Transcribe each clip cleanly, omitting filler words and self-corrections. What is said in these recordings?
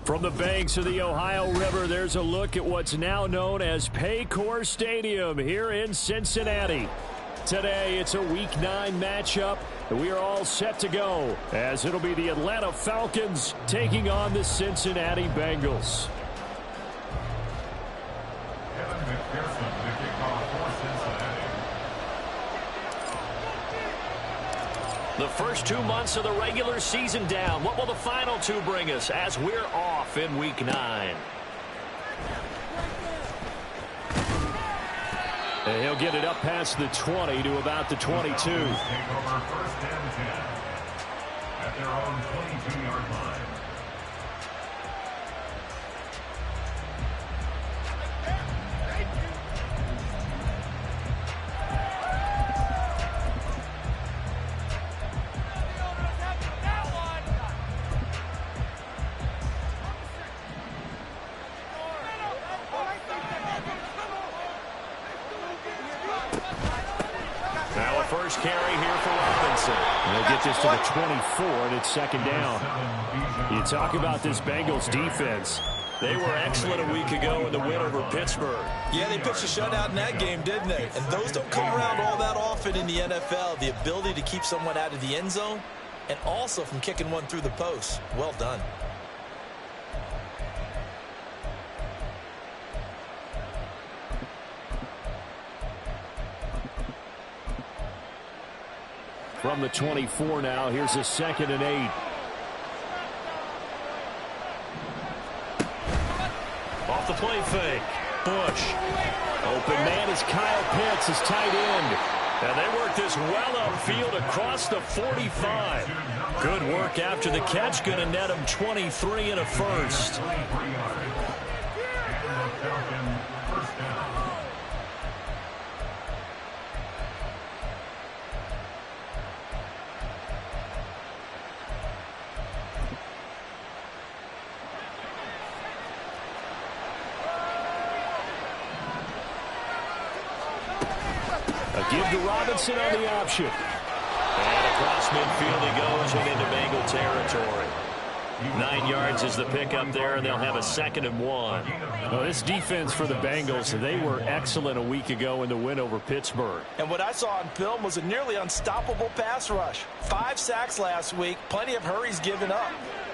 From the banks of the Ohio River, there's a look at what's now known as Paycor Stadium here in Cincinnati. Today, it's a Week 9 matchup, and we are all set to go, as it'll be the Atlanta Falcons taking on the Cincinnati Bengals. The first 2 months of the regular season down. What will the final 2 bring us as we're off in Week 9? And he'll get it up past the 20 to about the 22. Take over 1st and 10 at their own 22-yard line. Now a first carry here for Robinson. And they'll get this to the 24, and it's 2nd down. You talk about this Bengals defense. They were excellent a week ago in the win over Pittsburgh. Yeah, they pitched a shutout in that game, didn't they? And those don't come around all that often in the NFL. The ability to keep someone out of the end zone and also from kicking one through the post. Well done. From the 24 now, here's a 2nd and 8. Off the play fake. Bush. Open man is Kyle Pitts, his tight end. And they work this well upfield across the 45. Good work after the catch. Going to net him 23 and a first. A give to Robinson on the option. And across midfield he goes and into Bengal territory. 9 yards is the pickup there, and they'll have a 2nd and 1. Well, this defense for the Bengals, they were excellent a week ago in the win over Pittsburgh. And what I saw on film was a nearly unstoppable pass rush. 5 sacks last week, plenty of hurries given up.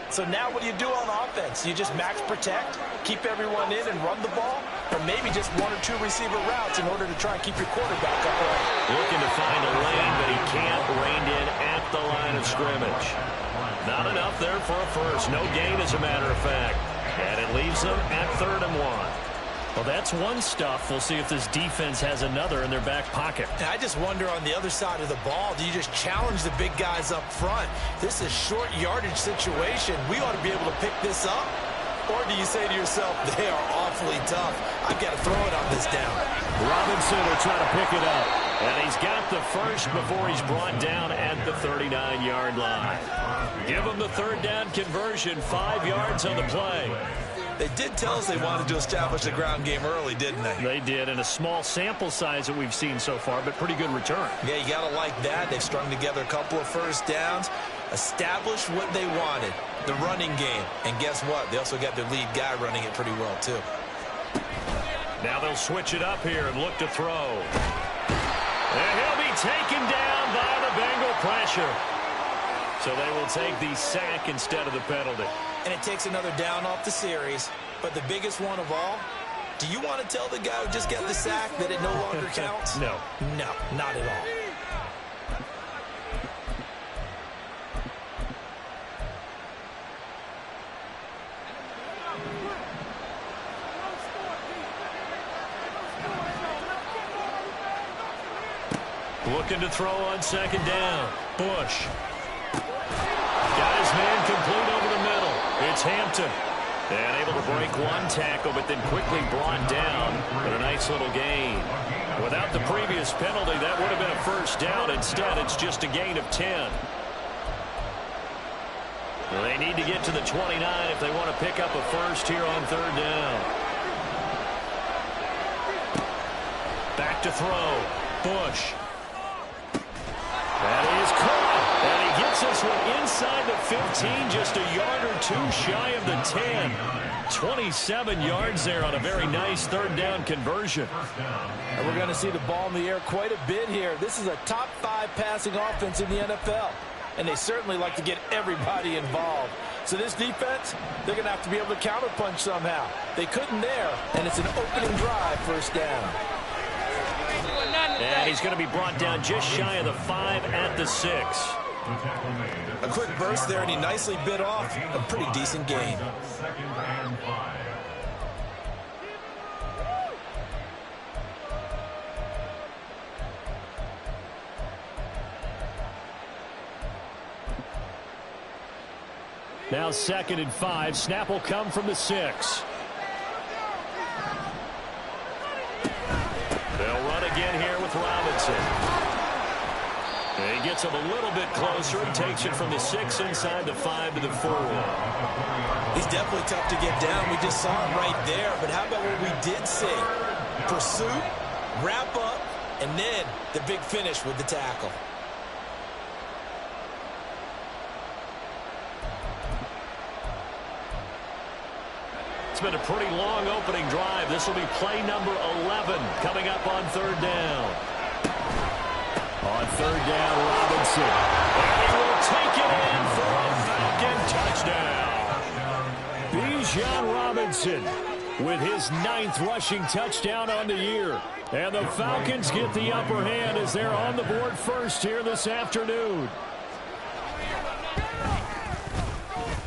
So now what do you do on offense? You just max protect, keep everyone in and run the ball, or maybe just 1 or 2 receiver routes in order to try and keep your quarterback upright. Looking to find a lane, but he can't. Reined in at the line of scrimmage. Not enough there for a first. No gain, as a matter of fact. And it leaves them at 3rd and 1. Well, that's one stuff. We'll see if this defense has another in their back pocket. And I just wonder on the other side of the ball, do you just challenge the big guys up front? This is a short yardage situation. We ought to be able to pick this up. Or do you say to yourself, they are awfully tough. I've got to throw it on this down. Robinson will try to pick it up. And he's got the first before he's brought down at the 39-yard line. Give him the 3rd down conversion, 5 yards on the play. They did tell us they wanted to establish the ground game early, didn't they? They did, in a small sample size that we've seen so far, but pretty good return. Yeah, you got to like that. They've strung together a couple of first downs, established what they wanted, the running game. And guess what? They also got their lead guy running it pretty well, too. Now they'll switch it up here and look to throw. And he'll be taken down by the Bengal pressure. So they will take the sack instead of the penalty. And it takes another down off the series. But the biggest one of all, do you want to tell the guy who just got the sack that it no longer counts? No. No, not at all. Looking to throw on 2nd down. Bush. Got his man complete over the middle. It's Hampton. And able to break one tackle, but then quickly brought down with a nice little gain. Without the previous penalty, that would have been a first down. Instead, it's just a gain of 10. Well, they need to get to the 29 if they want to pick up a first here on 3rd down. Back to throw. Bush. That is caught. And he gets this one inside the 15, just a yard or two shy of the 10. 27 yards there on a very nice third down conversion. And we're going to see the ball in the air quite a bit here. This is a top 5 passing offense in the NFL. And they certainly like to get everybody involved. So this defense, they're going to have to be able to counterpunch somehow. They couldn't there, and it's an opening drive, first down. And he's going to be brought down just shy of the 5 at the 6. A quick burst there, and he nicely bit off a pretty decent gain. Now 2nd and 5. Snap will come from the 6. They'll run again here with Robinson. He gets him a little bit closer. He takes it from the 6 inside the 5 to the 4. He's definitely tough to get down. We just saw him right there. But how about what we did see? Pursuit, wrap up, and then the big finish with the tackle. It's been a pretty long opening drive. This will be play number 11 coming up on 3rd down. On 3rd down, Robinson. And he will take it in for a Falcon touchdown. Bijan Robinson with his 9th rushing touchdown on the year. And the Falcons get the upper hand as they're on the board first here this afternoon.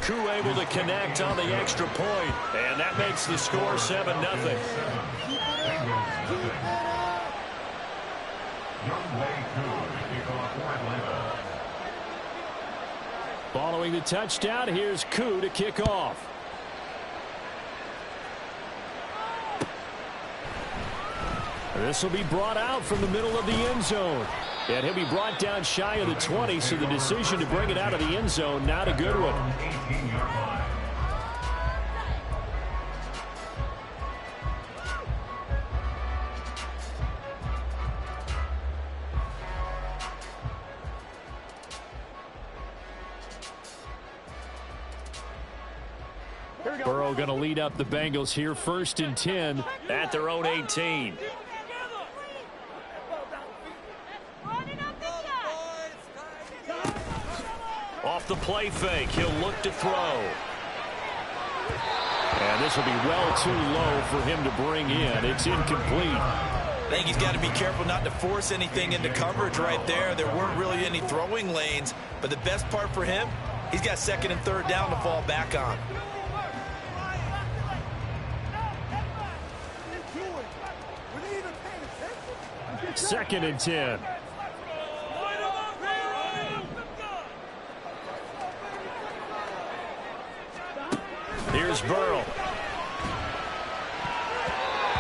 Koo able to connect on the extra point, and that makes the score 7-0. Following the touchdown, here's Koo to kick off. This will be brought out from the middle of the end zone. And he'll be brought down shy of the 20, so the decision to bring it out of the end zone, not a good one. Burrow going to lead up the Bengals here, 1st and 10 at their own 18. Off the play fake, he'll look to throw. And this will be well too low for him to bring in. It's incomplete. I think he's got to be careful not to force anything into coverage right there. There weren't really any throwing lanes. But the best part for him, he's got 2nd and 3rd down to fall back on. Second and 10. Here's Burrow.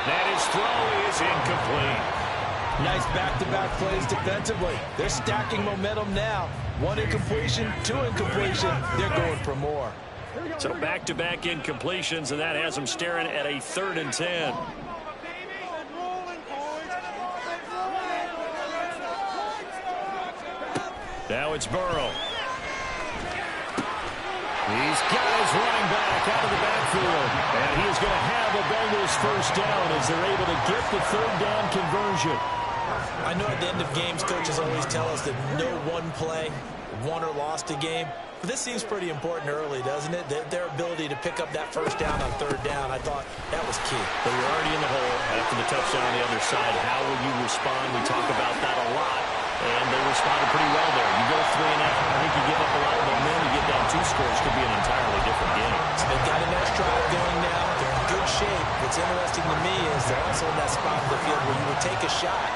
And his throw is incomplete. Nice back-to-back plays defensively. They're stacking momentum now. 1 incompletion, 2 incompletion. They're going for more. So back-to-back incompletions, and that has them staring at a 3rd and 10. Now it's Burrow. He's got his running back out of the backfield. And he is going to have a Bengals 1st down as they're able to get the 3rd down conversion. I know at the end of games, coaches always tell us that no one play won or lost a game. But this seems pretty important early, doesn't it? Their ability to pick up that 1st down on 3rd down, I thought that was key. But you're already in the hole after the touchdown on the other side. How will you respond? We talk about that a lot. And they responded pretty well there. You go 3 and out. I think you give up a lot of momentum. You get down 2 scores. Could be an entirely different game. So they've got a nice drive going now. They're in good shape. What's interesting to me is they're also in that spot of the field where you would take a shot.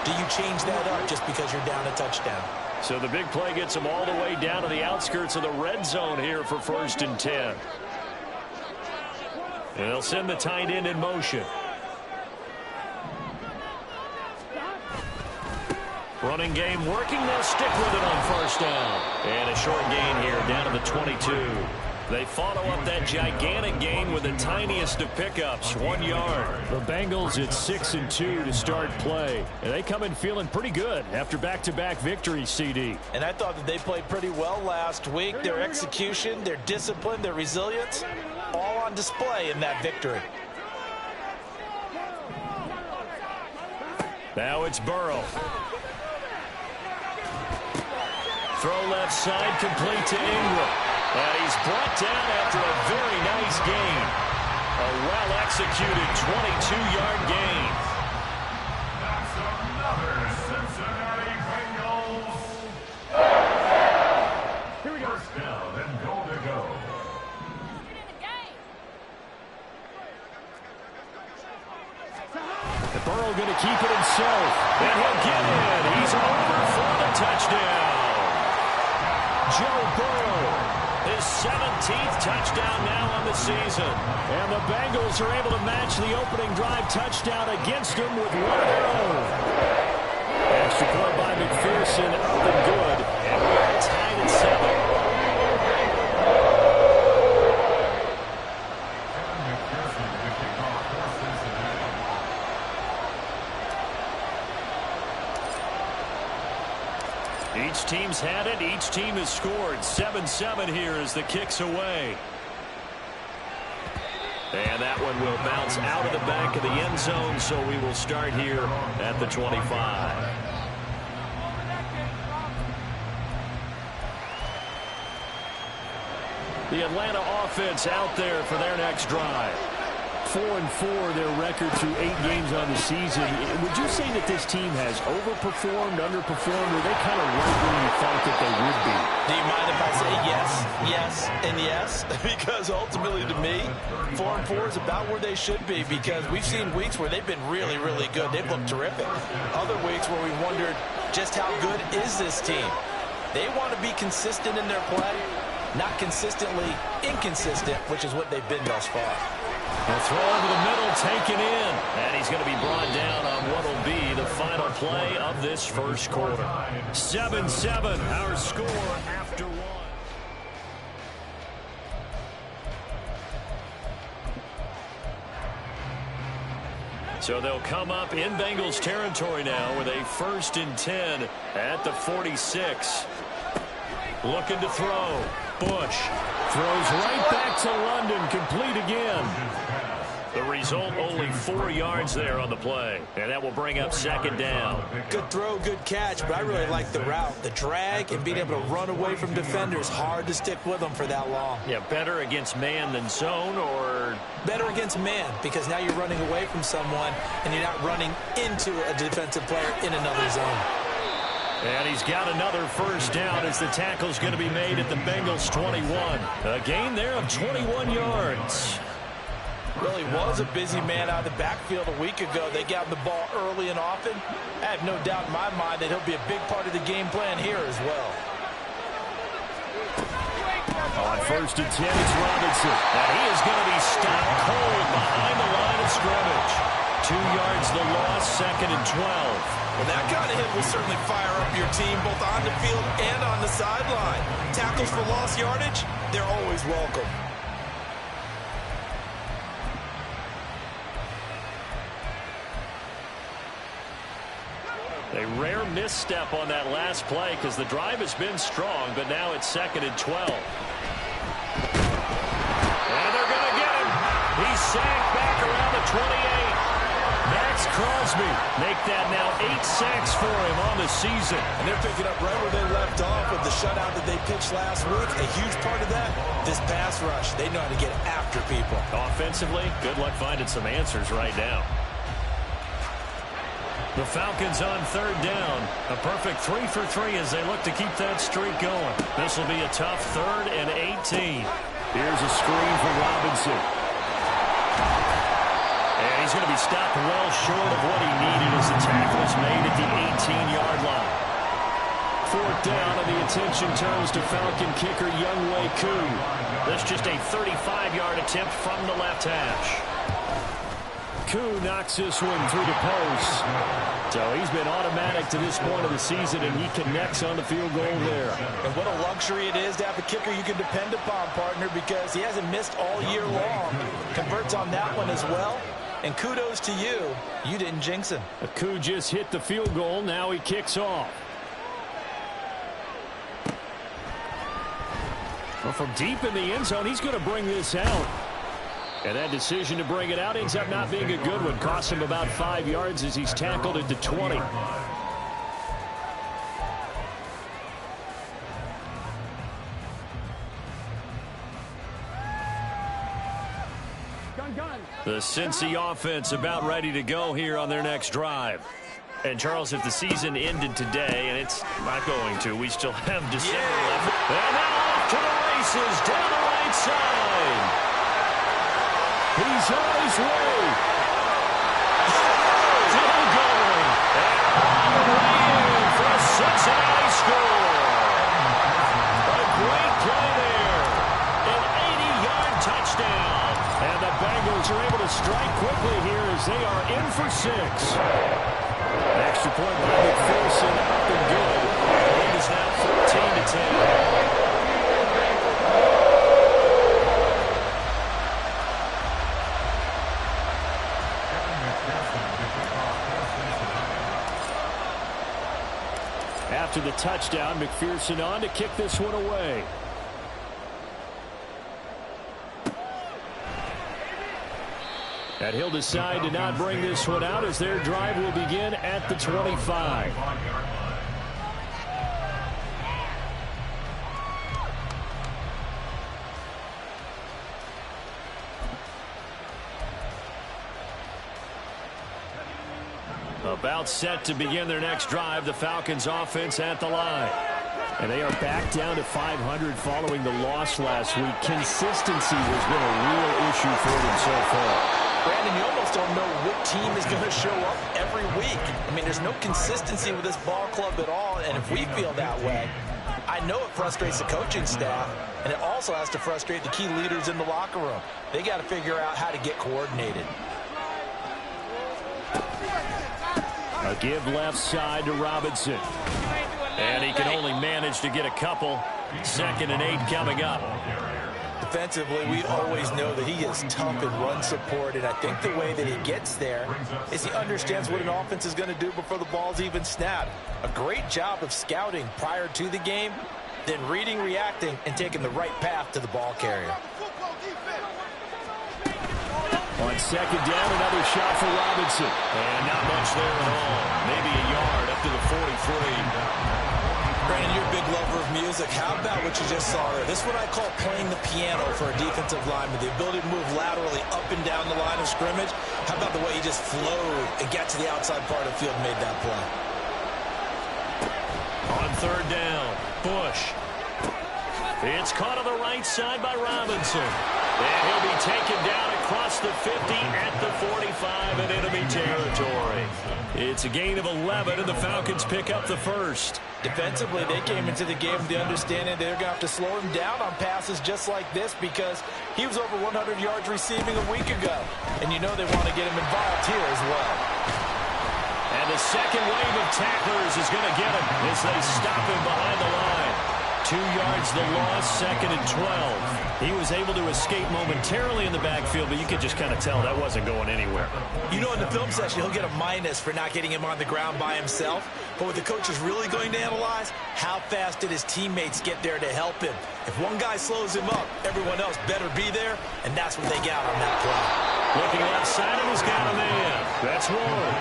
Do you change that up just because you're down a touchdown? So the big play gets them all the way down to the outskirts of the red zone here for 1st and 10. And they'll send the tight end in motion. Running game working. They'll stick with it on 1st down. And a short gain here down to the 22. They follow up that gigantic gain with the tiniest of pickups, 1 yard. The Bengals at 6-2 to start play. And they come in feeling pretty good after back-to-back victories, CD. And I thought that they played pretty well last week. Their execution, their discipline, their resilience, all on display in that victory. Now it's Burrow. Throw left side, complete to Ingram. And he's brought down after a very nice gain. A well-executed 22-yard gain. That's another Cincinnati Bengals. Here we go. First down and goal to go. And Burrow going to keep it himself. And he'll get it. He's over for the touchdown. Joe Burrow. His 17th touchdown now on the season. And the Bengals are able to match the opening drive touchdown against them with one of their own. Extra point by McPherson, up and good. And we're tied at 7. Each team's had it. Each team has scored. 7-7 here as the kick's away. And that one will bounce out of the back of the end zone, so we will start here at the 25. The Atlanta offense out there for their next drive. 4-4 their record through 8 games on the season. Would you say that this team has overperformed, underperformed, or they kind of right where you thought that they would be? Do you mind if I say yes, yes, and yes? Because ultimately to me, 4-4 is about where they should be, because we've seen weeks where they've been really, really good. They've looked terrific. Other weeks where we wondered just how good is this team. They want to be consistent in their play, not consistently inconsistent, which is what they've been thus far. A throw over the middle, taken in. And he's going to be brought down on what will be the final play of this first quarter. 7-7, our score after 1. So they'll come up in Bengals territory now with a 1st and 10 at the 46. Looking to throw. Bush throws right back to London, complete again. The result, only 4 yards there on the play, and that will bring up 2nd down. Good throw, good catch, but I really like the route. The drag and being able to run away from defenders, hard to stick with them for that long. Yeah, better against man than zone, or? Better against man, because now you're running away from someone, and you're not running into a defensive player in another zone. And he's got another 1st down as the tackle's going to be made at the Bengals 21. A gain there of 21 yards. Really was a busy man out of the backfield a week ago. They got the ball early and often. I have no doubt in my mind that he'll be a big part of the game plan here as well. On 1st and 10, it's Robinson. And he is going to be stopped cold behind the line of scrimmage. 2 yards the loss, 2nd and 12. Well, that kind of hit will certainly fire up your team both on the field and on the sideline. Tackles for lost yardage, they're always welcome. A rare misstep on that last play because the drive has been strong, but now it's 2nd and 12. And they're going to get him. He's sacked back around the 28. Max Crosby make that now 8 sacks for him on the season. And they're picking up right where they left off with the shutout that they pitched last week. A huge part of that, this pass rush. They know how to get after people. Offensively, good luck finding some answers right now. The Falcons on 3rd down. A perfect 3 for 3 as they look to keep that streak going. This will be a tough 3rd and 18. Here's a screen for Robinson. And he's going to be stopped well short of what he needed as the tackle is made at the 18-yard line. 4th down, and the attention turns to Falcon kicker Younghoe Koo. That's just a 35-yard attempt from the left hash. Koo knocks this one through the post. So he's been automatic to this point of the season, and he connects on the field goal there. And what a luxury it is to have a kicker you can depend upon, partner, because he hasn't missed all year long. Converts on that one as well. And kudos to you. You didn't jinx him. Koo just hit the field goal. Now he kicks off. Well, from deep in the end zone, he's going to bring this out. And that decision to bring it out ends up not being a good one. Costs him about 5 yards as he's tackled at the 20. The Cincy offense about ready to go here on their next drive. And, Charles, if the season ended today, and it's not going to, we still have December left. And now off to the races down the right side. He's on his way. Still going. And on the way in for a Cincinnati score. A great play there. An 80-yard touchdown. And the Bengals are able to strike quickly here as they are in for 6. Extra point by McPherson, up and good. The lead is now 14-10. After the touchdown, McPherson on to kick this one away. And he'll decide to not bring this one out as their drive will begin at the 25. About set to begin their next drive, the Falcons offense at the line. And they are back down to 500 following the loss last week. Consistency has been a real issue for them so far. Brandon, you almost don't know what team is going to show up every week. I mean, there's no consistency with this ball club at all, and if we feel that way, I know it frustrates the coaching staff, and it also has to frustrate the key leaders in the locker room. They got to figure out how to get coordinated. A give left side to Robinson. And he can only manage to get a couple. 2nd and 8 coming up. Defensively, we always know that he is tough in run support, and I think the way that he gets there is he understands what an offense is going to do before the ball's even snapped. A great job of scouting prior to the game, then reading, reacting, and taking the right path to the ball carrier. On 2nd down, another shot for Robinson. And not much there at all. Maybe a yard up to the 43. Brandon, you're a big lover of music. How about what you just saw there? This is what I call playing the piano for a defensive lineman. The ability to move laterally up and down the line of scrimmage. How about the way he just flowed and got to the outside part of the field and made that play? On 3rd down, Bush. It's caught on the right side by Robinson. And he'll be taken down across the 50 at the 45 in enemy territory. It's a gain of 11, and the Falcons pick up the first. Defensively, they came into the game with the understanding they're going to have to slow him down on passes just like this because he was over 100 yards receiving a week ago. And you know they want to get him involved here as well. And the second wave of tacklers is going to get him as they stop him behind the line. 2 yards the loss, 2nd and 12. He was able to escape momentarily in the backfield, but you could just kind of tell that wasn't going anywhere. You know, in the film session, he'll get a minus for not getting him on the ground by himself. But what the coach is really going to analyze, how fast did his teammates get there to help him? If one guy slows him up, everyone else better be there, and that's what they got on that play. Looking left side, and he's got a man. That's one.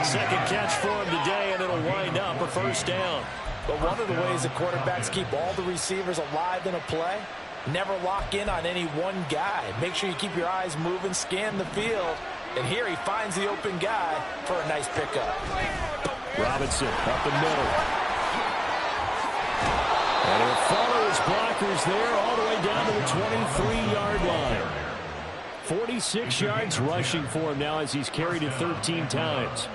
Second catch for him today, and it'll wind up a 1st down. But one of the ways the quarterbacks keep all the receivers alive in a play, never lock in on any one guy. Make sure you keep your eyes moving, scan the field. And here he finds the open guy for a nice pickup. Robinson up the middle. And he'll follow his blockers there all the way down to the 23-yard line. 46 yards rushing for him now as he's carried it 13 times.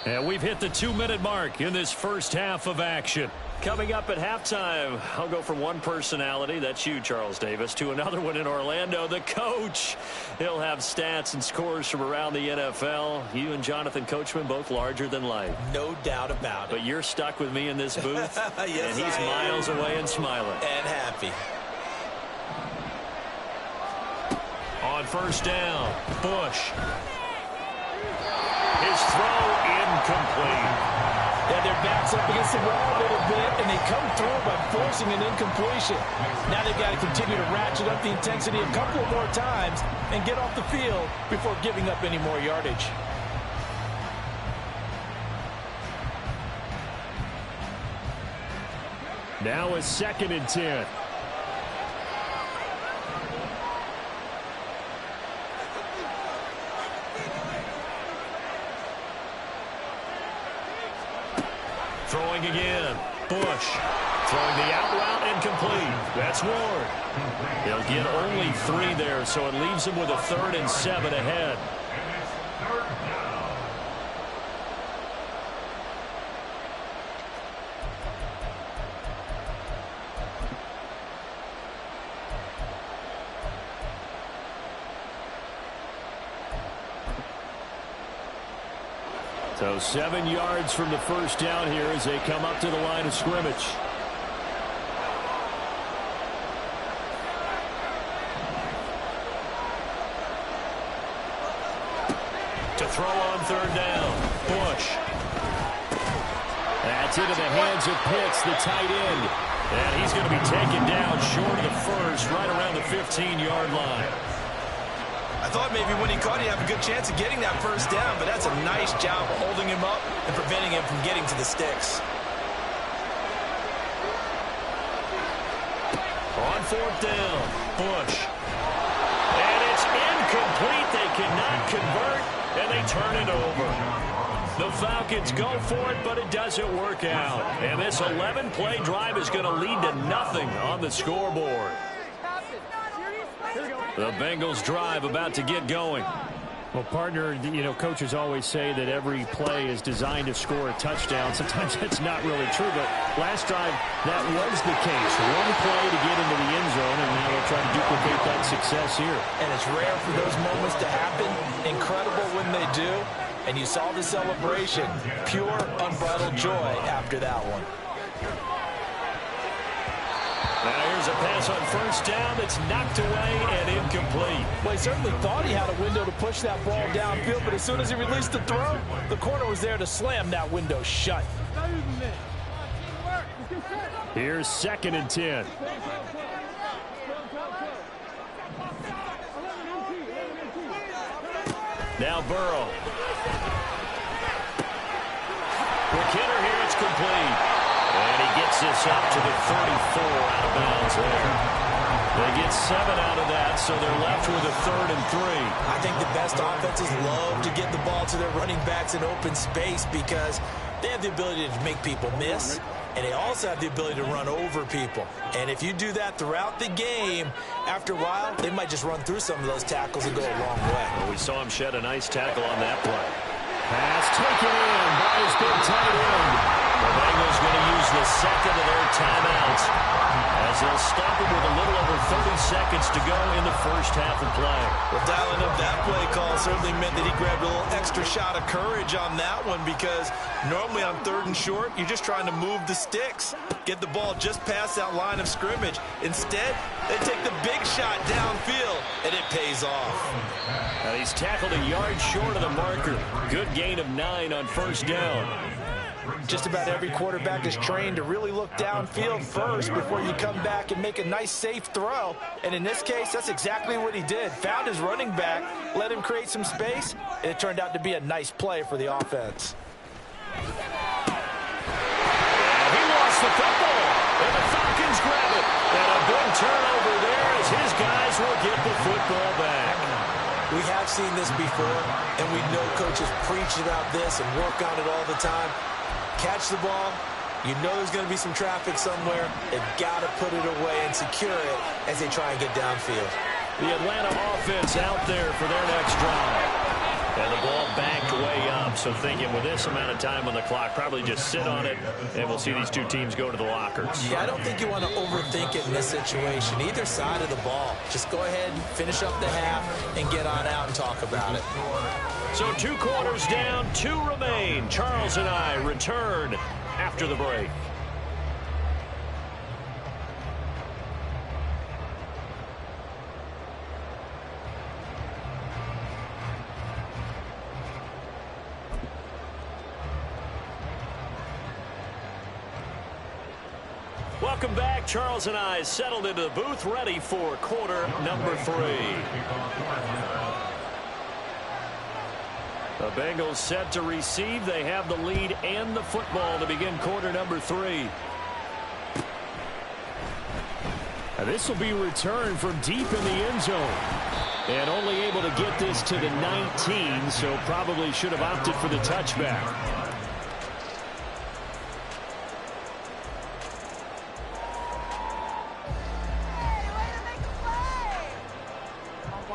And we've hit the 2-minute mark in this first half of action. Coming up at halftime, I'll go from one personality, that's you, Charles Davis, to another one in Orlando, the coach. He'll have stats and scores from around the NFL. You and Jonathan Coachman both larger than life. No doubt about it. But you're stuck with me in this booth, yes, and he's miles away and smiling. And happy. On first down, Bush. His throw incomplete. Yeah, their backs up against the wall a little bit, and they come through by forcing an incompletion. Now they've got to continue to ratchet up the intensity a couple more times and get off the field before giving up any more yardage. Now a 2nd and 10. Throwing again. Bush. Throwing the out route incomplete. That's Ward. They'll get only 3 there, so it leaves them with a 3rd and 7 ahead. So 7 yards from the first down here as they come up to the line of scrimmage. To throw on 3rd down, Bush. That's into the hands of Pitts, the tight end. And he's going to be taken down short of the first, right around the 15-yard line. I thought maybe when he caught, he'd have a good chance of getting that first down, but that's a nice job of holding him up and preventing him from getting to the sticks. On 4th down, Bush. And it's incomplete. They cannot convert, and they turn it over. The Falcons go for it, but it doesn't work out. And this 11-play drive is going to lead to nothing on the scoreboard. The Bengals drive about to get going. Well, partner, you know, coaches always say that every play is designed to score a touchdown. Sometimes that's not really true, but last drive, that was the case. One play to get into the end zone, and now they'll try to duplicate that success here. And it's rare for those moments to happen. Incredible when they do. And you saw the celebration. Pure, unbridled joy after that one. Now here's a pass on first down that's knocked away and incomplete. Well, he certainly thought he had a window to push that ball downfield, but as soon as he released the throw, the corner was there to slam that window shut. Here's 2nd and 10. Now Burrow. Quick hitter here, it's complete. And he gets this up to the 34 out of bounds there. They get 7 out of that, so they're left with a 3rd and 3. I think the best offenses love to get the ball to their running backs in open space because they have the ability to make people miss, and they also have the ability to run over people. And if you do that throughout the game, after a while, they might just run through some of those tackles and go a long way. Well, we saw him shed a nice tackle on that play. Pass taken in by his big tight end. The Bengals going to use the 2nd of their timeouts as they'll stop it with a little over 30 seconds to go in the first half of play. Well, dialing up that play call certainly meant that he grabbed a little extra shot of courage on that one because normally on 3rd and short, you're just trying to move the sticks, get the ball just past that line of scrimmage. Instead, they take the big shot downfield, and it pays off. Now he's tackled a yard short of the marker. Good gain of 9 on first down. Just about every quarterback is trained to really look downfield first before you come back and make a nice, safe throw. And in this case, that's exactly what he did. Found his running back, let him create some space, and it turned out to be a nice play for the offense. And he lost the football, and the Falcons grab it. And a big turnover there as his guys will get the football back. We have seen this before, and we know coaches preach about this and work on it all the time. Catch the ball. You know there's going to be some traffic somewhere. They've got to put it away and secure it as they try and get downfield. The Atlanta offense out there for their next drive. And the ball backed way up. So thinking with this amount of time on the clock, probably just sit on it, and we'll see these two teams go to the lockers. Yeah, I don't think you want to overthink it in this situation. Either side of the ball. Just go ahead and finish up the half and get on out and talk about it. So 2 quarters down, 2 remain. Charles and I return after the break. Welcome back. Charles and I settled into the booth, ready for quarter number 3. The Bengals set to receive. They have the lead and the football to begin quarter number 3. And this will be returned from deep in the end zone. And only able to get this to the 19, so probably should have opted for the touchback.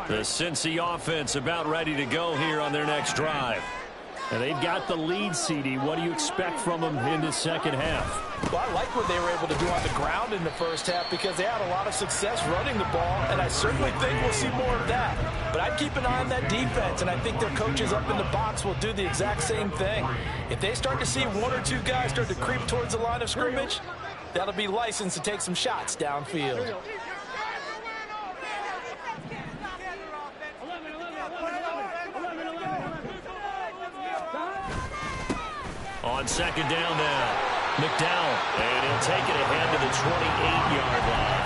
The Cincy offense about ready to go here on their next drive. And they've got the lead, CD. What do you expect from them in the second half? Well, I like what they were able to do on the ground in the first half because they had a lot of success running the ball, and I certainly think we'll see more of that. But I'd keep an eye on that defense, and I think their coaches up in the box will do the exact same thing. If they start to see 1 or 2 guys start to creep towards the line of scrimmage, that'll be licensed to take some shots downfield. On second down now, McDowell, and he'll take it ahead to the 28-yard line.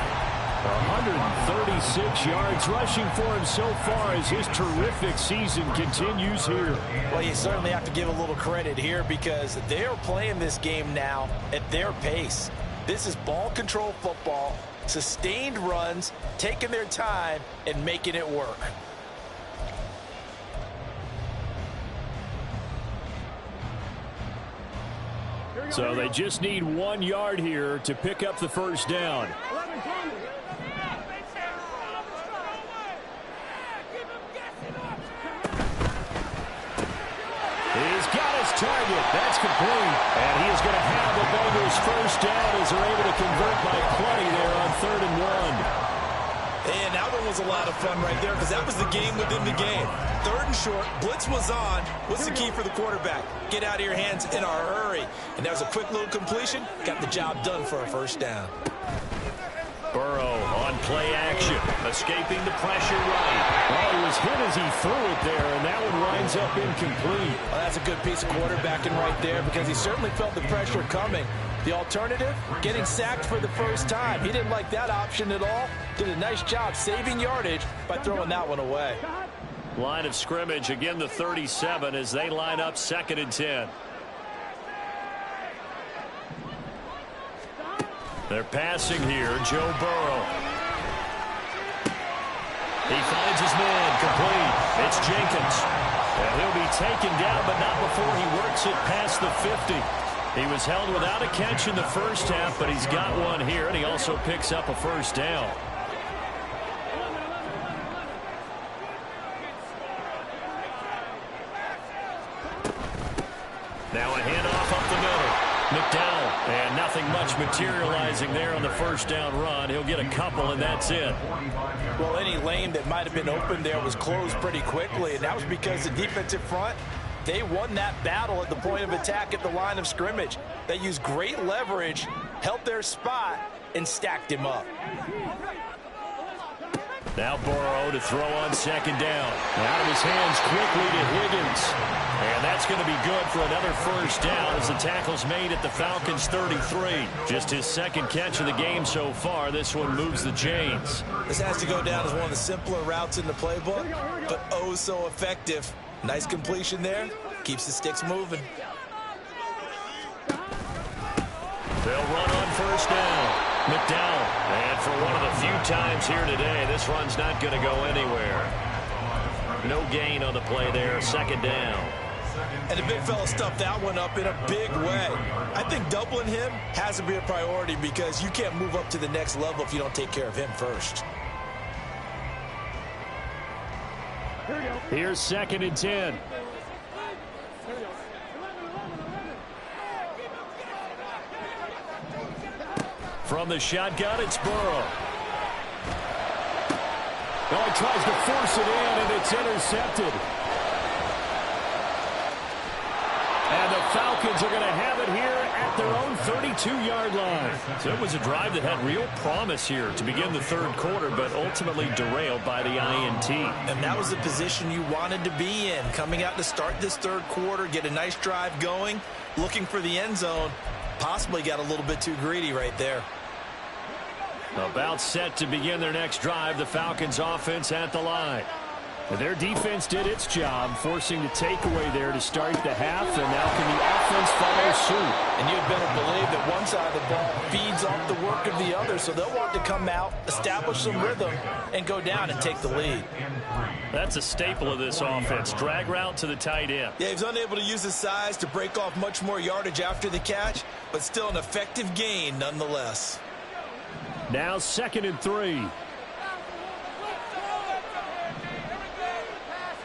136 yards rushing for him so far as his terrific season continues here. Well, you certainly have to give a little credit here because they're playing this game now at their pace. This is ball control football, sustained runs, taking their time, and making it work. So they just need 1 yard here to pick up the first down. He's got his target. That's complete. And he is going to have the Bengals first down as they're able to convert by plenty there on 3rd and 1. And that one was a lot of fun right there because that was the game within the game. 3rd and short, blitz was on. What's the key for the quarterback? Get out of your hands in a hurry. And that was a quick little completion. Got the job done for a first down. Burrow on play action, escaping the pressure right. Well, he was hit as he threw it there, and that one winds up incomplete. Well, that's a good piece of quarterbacking right there because he certainly felt the pressure coming. The alternative, getting sacked for the first time. He didn't like that option at all. Did a nice job saving yardage by throwing that one away. Line of scrimmage, again the 37 as they line up 2nd and 10. They're passing here, Joe Burrow. He finds his man, complete. It's Jenkins. And he'll be taken down, but not before he works it past the 50. He was held without a catch in the first half, but he's got one here, and he also picks up a first down. Now a handoff up the middle. McDowell, and nothing much materializing there on the first down run. He'll get a couple, and that's it. Well, any lane that might have been open there was closed pretty quickly, and that was because the defensive front, they won that battle at the point of attack at the line of scrimmage. They used great leverage, held their spot, and stacked him up. Now Burrow to throw on second down. Out of his hands quickly to Higgins. And that's going to be good for another first down as the tackle's made at the Falcons' 33. Just his second catch of the game so far. This one moves the chains. This has to go down as one of the simpler routes in the playbook, but oh so effective. Nice completion there. Keeps the sticks moving. They'll run on first down. McDowell. And for one of the few times here today, this run's not going to go anywhere. No gain on the play there. Second down. And the big fella stuffed that one up in a big way. I think doubling him has to be a priority because you can't move up to the next level if you don't take care of him first. Here's 2nd and 10. From the shotgun, it's Burrow. Oh, he tries to force it in, and it's intercepted. And the Falcons are going to have it here at their own 32-yard line. So it was a drive that had real promise here to begin the 3rd quarter, but ultimately derailed by the INT. And that was the position you wanted to be in, coming out to start this 3rd quarter, get a nice drive going, looking for the end zone. Possibly got a little bit too greedy right there. About set to begin their next drive, the Falcons offense at the line. Their defense did its job, forcing the takeaway there to start the half, and now can the offense follow suit? And you'd better believe that one side of the ball feeds off the work of the other, so they'll want to come out, establish some rhythm, and go down and take the lead. That's a staple of this offense. Drag route to the tight end. Yeah, he's unable to use his size to break off much more yardage after the catch, but still an effective gain nonetheless. Now 2nd and 3.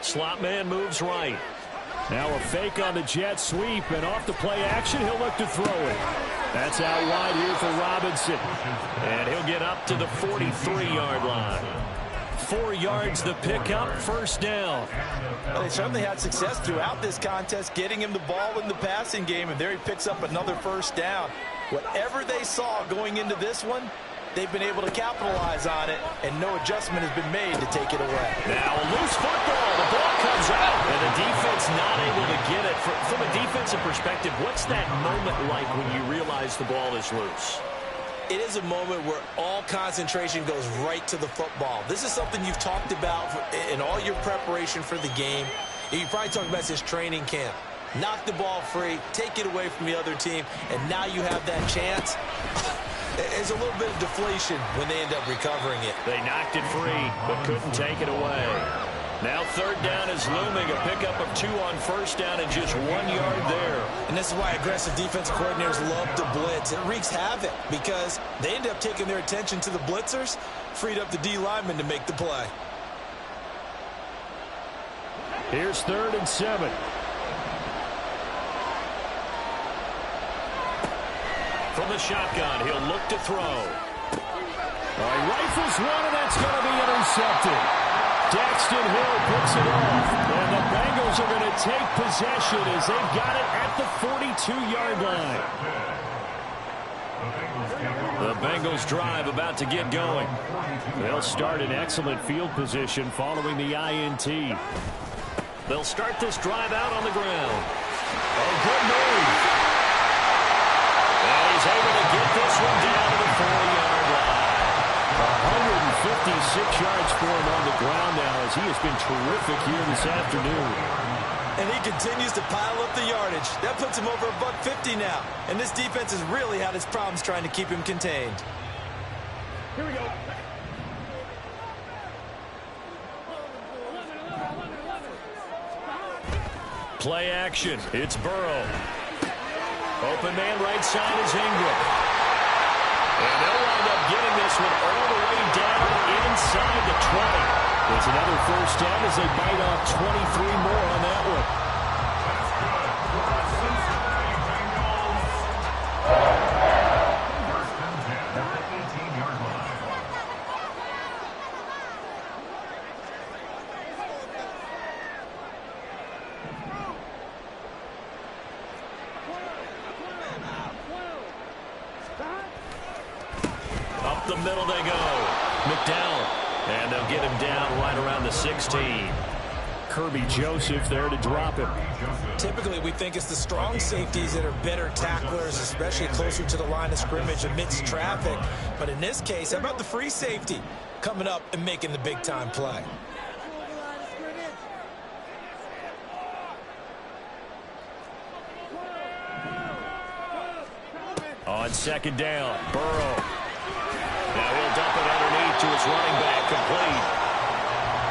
Slot man moves right. Now a fake on the jet sweep, and off the play action, he'll look to throw it. That's out wide here for Robinson. And he'll get up to the 43-yard line. 4 yards the pickup, 1st down. Well, they certainly had success throughout this contest, getting him the ball in the passing game, and there he picks up another 1st down. Whatever they saw going into this one, they've been able to capitalize on it, and no adjustment has been made to take it away. Now a loose football. The ball comes out, and the defense not able to get it. From a defensive perspective, what's that moment like when you realize the ball is loose? It is a moment where all concentration goes right to the football. This is something you've talked about in all your preparation for the game. You probably talked about this training camp. Knock the ball free, take it away from the other team, and now you have that chance. There's a little bit of deflation when they end up recovering it. They knocked it free, but couldn't take it away. Now 3rd down is looming. A pickup of 2 on 1st down and just 1 yard there. And this is why aggressive defensive coordinators love to blitz. It wreaks havoc because they end up taking their attention to the blitzers, freed up the D lineman to make the play. Here's 3rd and 7. From the shotgun, he'll look to throw. He rifles one, and that's going to be intercepted. Daxton Hill picks it off, and the Bengals are going to take possession as they've got it at the 42-yard line. The Bengals drive about to get going. They'll start in excellent field position following the INT. They'll start this drive out on the ground. Oh, good move. He's able to get this one down to the 4-yard line. 156 yards for him on the ground now as he has been terrific here this afternoon. And he continues to pile up the yardage. That puts him over $150 now. And this defense has really had its problems trying to keep him contained. Here we go. Play action. It's Burrow. Open man right side is Ingram. And they'll wind up getting this one all the way down inside the 20. It's another 1st down as they bite off 23 more on that one. Up the middle they go. McDowell. And they'll get him down right around the 16. Kirby Joseph there to drop him. Typically, we think it's the strong safeties that are better tacklers, especially closer to the line of scrimmage amidst traffic. But in this case, how about the free safety coming up and making the big-time play? On 2nd down, Burrow. Now he'll dump it underneath to his running back, complete.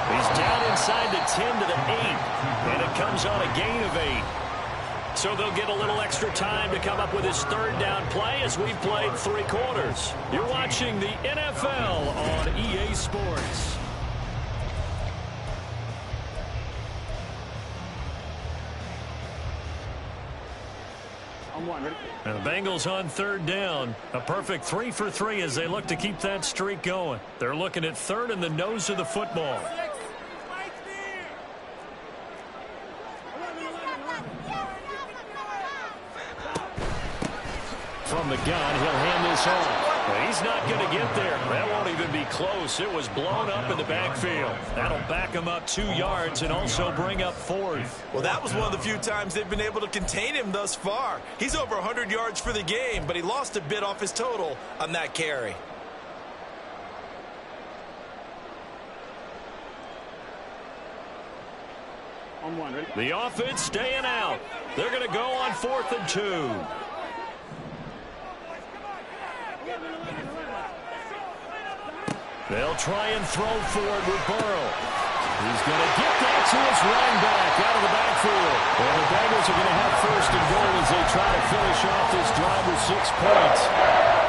He's down inside the 10 to the 8, and it comes on a gain of 8. So they'll get a little extra time to come up with his 3rd down play as we've played 3 quarters. You're watching the NFL on EA Sports. one. Ready? And the Bengals on third down. A perfect 3 for 3 as they look to keep that streak going. They're looking at third in the nose of the football. From the gun, he'll hand this off. But he's not going to get there. That won't even be close. It was blown up in the backfield. That'll back him up 2 yards and also bring up fourth. Well, that was one of the few times they've been able to contain him thus far. He's over 100 yards for the game, but he lost a bit off his total on that carry. On one. Ready? The offense staying out. They're going to go on 4th and 2. They'll try and throw forward with Burrow. He's going to get that to his running back out of the backfield. And the Bengals are going to have 1st and goal as they try to finish off this drive with 6 points.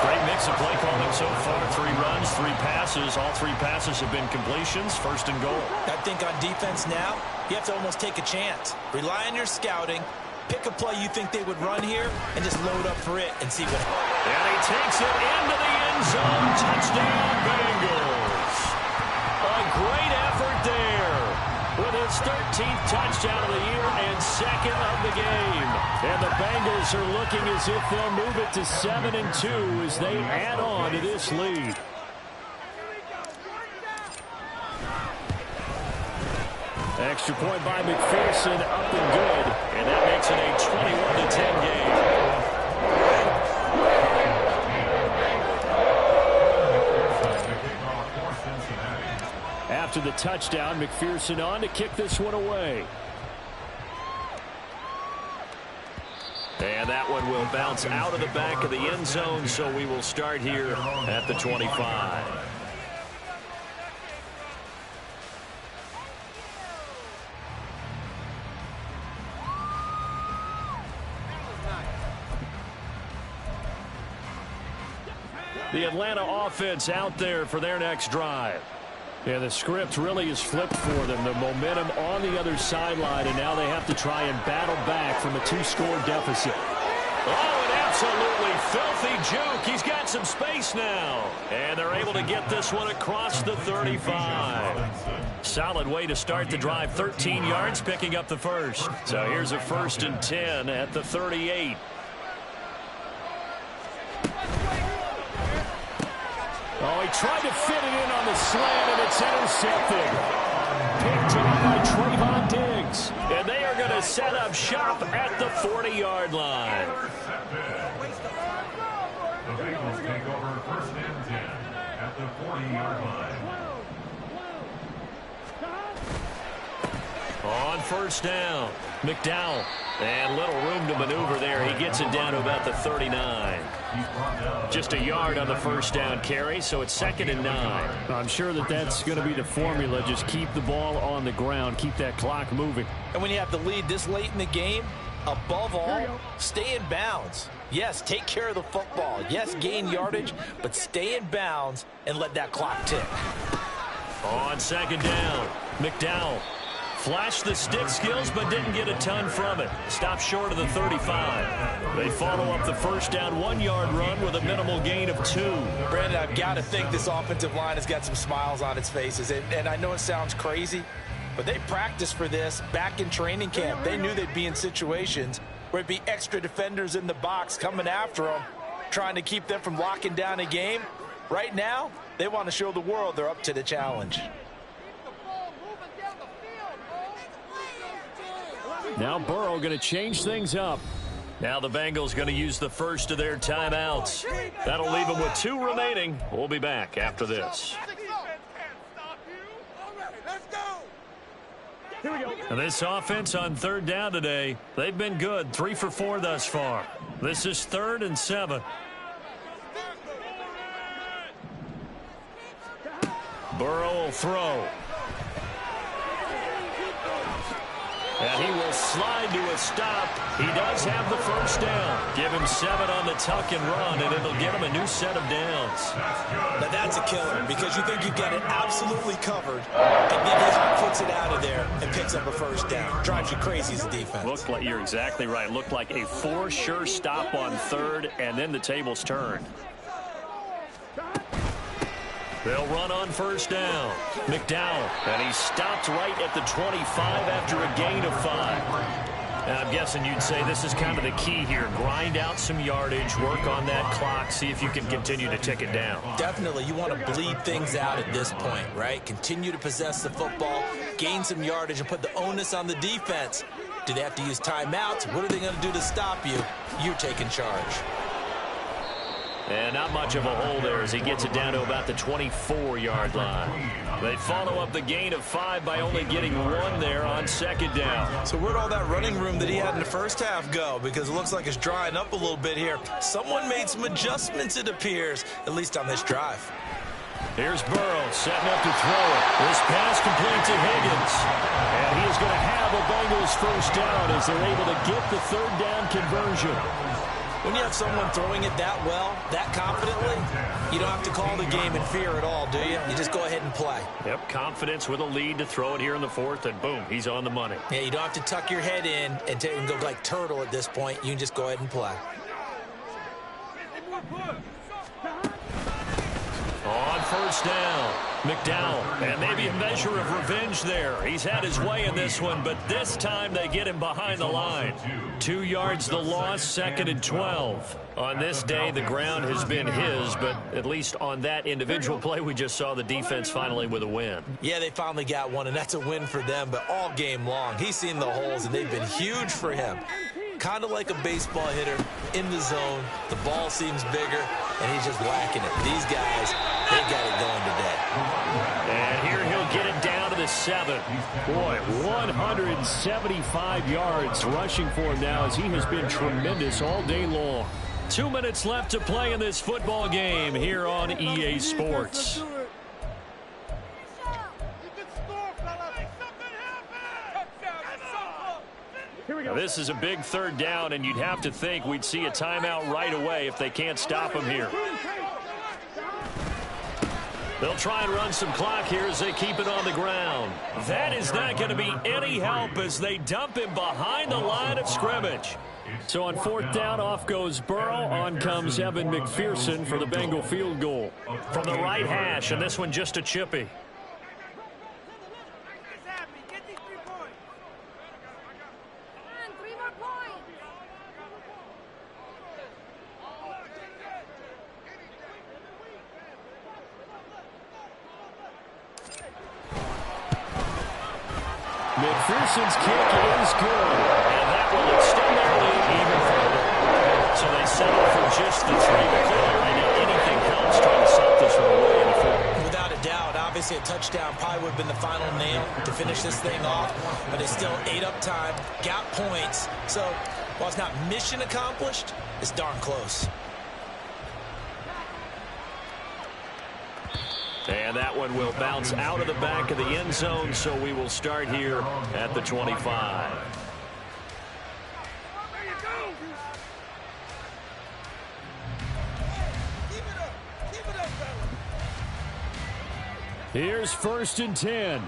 Great mix of play calling so far. 3 runs, 3 passes. All 3 passes have been completions. 1st and goal. I think on defense now, you have to almost take a chance. Rely on your scouting. Pick a play you think they would run here and just load up for it and see what happens. And he takes it into the end zone. Touchdown, Bengals. A great effort there with his 13th touchdown of the year and 2nd of the game. And the Bengals are looking as if they'll move it to 7 and 2 as they add on to this lead. Extra point by McPherson, up and good, and that makes it a 21-10 game. After the touchdown, McPherson on to kick this one away. And that one will bounce out of the back of the end zone, so we will start here at the 25. The Atlanta offense out there for their next drive. Yeah, the script really is flipped for them. The momentum on the other sideline, and now they have to try and battle back from a 2-score deficit. Oh, an absolutely filthy juke. He's got some space now. And they're able to get this one across the 35. Solid way to start the drive. 13 yards, picking up the first. So here's a 1st and 10 at the 38. Oh, he tried to fit it in on the slant, and it's intercepted. Picked off by Trayvon Diggs. And they are going to set up shop at the 40-yard line. The Bengals take over 1st and 10 at the 40-yard line. On 1st down, McDowell. And little room to maneuver there. He gets it down to about the 39. Just a yard on the 1st down carry, so it's 2nd and 9. I'm sure that that's going to be the formula. Just keep the ball on the ground. Keep that clock moving. And when you have the lead this late in the game, above all, stay in bounds. Yes, take care of the football. Yes, gain yardage, but stay in bounds and let that clock tick. On 2nd down, McDowell. Flashed the stick skills, but didn't get a ton from it. Stopped short of the 35. They follow up the 1st down 1-yard run with a minimal gain of 2. Brandon, I've got to think this offensive line has got some smiles on its faces. And I know it sounds crazy, but they practiced for this back in training camp. They knew they'd be in situations where it'd be extra defenders in the box coming after them, trying to keep them from locking down a game. Right now, they want to show the world they're up to the challenge. Now Burrow going to change things up. Now the Bengals going to use the first of their timeouts. That'll leave them with 2 remaining. We'll be back after this. Here we go. And this offense on 3rd down today, they've been good. 3 for 4 thus far. This is 3rd and 7. Burrow will throw. And he will slide to a stop. He does have the first down. Give him 7 on the tuck and run, and it'll get him a new set of downs. Now that's a killer because you think you've got it absolutely covered, and then he hot puts it out of there and picks up a first down. Drives you crazy as a defense. Looked like, you're exactly right. Looked like a for sure stop on third, and then the tables turned. They'll run on first down. McDowell, and he stopped right at the 25 after a gain of 5. And I'm guessing you'd say this is kind of the key here. Grind out some yardage, work on that clock, see if you can continue to tick it down. Definitely. You want to bleed things out at this point, right? Continue to possess the football, gain some yardage, and put the onus on the defense. Do they have to use timeouts? What are they going to do to stop you? You're taking charge. And not much of a hole there as he gets it down to about the 24-yard line. They follow up the gain of 5 by only getting 1 there on second down. So where'd all that running room that he had in the first half go? Because it looks like it's drying up a little bit here. Someone made some adjustments, it appears, at least on this drive. Here's Burrow setting up to throw it. This pass complete to Higgins. And he is going to have a Bengals first down as they're able to get the third down conversion. When you have someone throwing it that well, that confidently, you don't have to call the game in fear at all, do you? You just go ahead and play. Yep, confidence with a lead to throw it here in the fourth, and boom, he's on the money. Yeah, you don't have to tuck your head in and go like turtle at this point. You can just go ahead and play. On first down, McDowell, and maybe a measure of revenge there. He's had his way in this one, but this time they get him behind the line. 2 yards the loss, 2nd and 12. On this day, the ground has been his, but at least on that individual play, we just saw the defense finally with a win. Yeah, they finally got one, and that's a win for them, but all game long, he's seen the holes, and they've been huge for him. Kind of like a baseball hitter in the zone. The ball seems bigger, and he's just whacking it. These guys, they got it going today. And here he'll get it down to the 7. Boy, 175 yards rushing for him now as he has been tremendous all day long. 2 minutes left to play in this football game here on EA Sports. Now, this is a big third down, and you'd have to think we'd see a timeout right away if they can't stop him here. They'll try and run some clock here as they keep it on the ground. That is not going to be any help as they dump him behind the line of scrimmage. So on fourth down, off goes Burrow. On comes Evan McPherson for the Bengal field goal. From the right hash, and this one just a chippy. McPherson's kick is good, and that will extend their lead even further. So they settle for just the 3, but clearly right now anything helps trying to stop this from away in the field. Without a doubt, obviously a touchdown probably would have been the final nail to finish this thing off, but they still ate up time, got points. So while it's not mission accomplished, it's darn close. And that one will bounce out of the back of the end zone, so we will start here at the 25. Here's 1st and 10.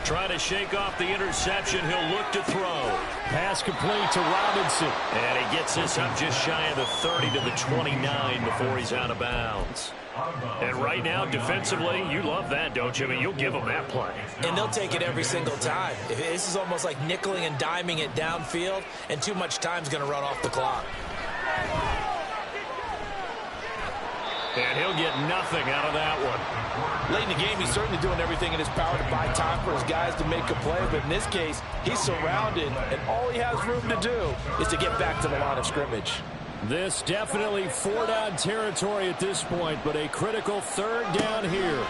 Trying to shake off the interception. He'll look to throw. Pass complete to Robinson. And he gets this up just shy of the 30 to the 29 before he's out of bounds. And right now, defensively, you love that, don't you? I mean, you'll give them that play. And they'll take it every single time. This is almost like nickeling and diming it downfield, and too much time's going to run off the clock. And he'll get nothing out of that one. Late in the game, he's certainly doing everything in his power to buy time for his guys to make a play. But in this case, he's surrounded, and all he has room to do is to get back to the line of scrimmage. This definitely 4-down territory at this point, but a critical 3rd down here.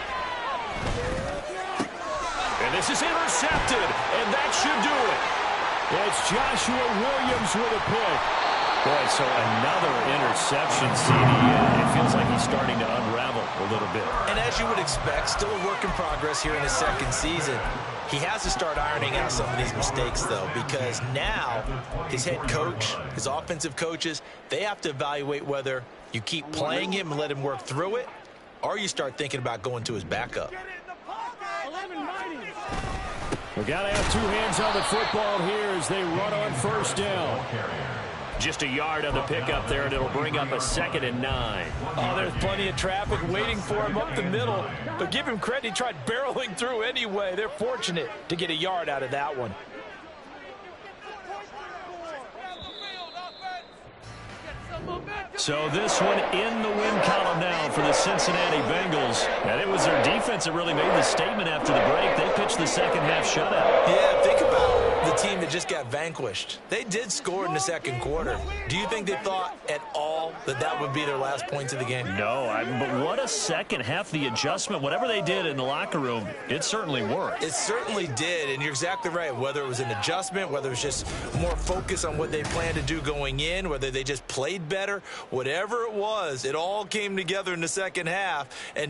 And this is intercepted, and that should do it. It's Joshua Williams with a pick. Boy, so another interception, CD. It feels like he's starting to unravel a little bit. And as you would expect, still a work in progress here in his second season. He has to start ironing out some of these mistakes, though, because now his head coach, his offensive coaches, they have to evaluate whether you keep playing him and let him work through it, or you start thinking about going to his backup. We got to have two hands on the football here as they run on first down. Just a yard on the pickup there, and it'll bring up a 2nd and 9. Oh, there's plenty of traffic waiting for him up the middle. But give him credit, he tried barreling through anyway. They're fortunate to get a yard out of that one. So this one in the win column now for the Cincinnati Bengals. And it was their defense that really made the statement after the break. They pitched the second half shutout. Yeah, think about the team that just got vanquished. They did score in the second quarter. Do you think they thought at all that that would be their last points of the game? No, but what a second half. The adjustment, whatever they did in the locker room, it certainly worked. It certainly did, and you're exactly right. Whether it was an adjustment, whether it was just more focus on what they planned to do going in, whether they just played better, whatever it was, it all came together in the second half. And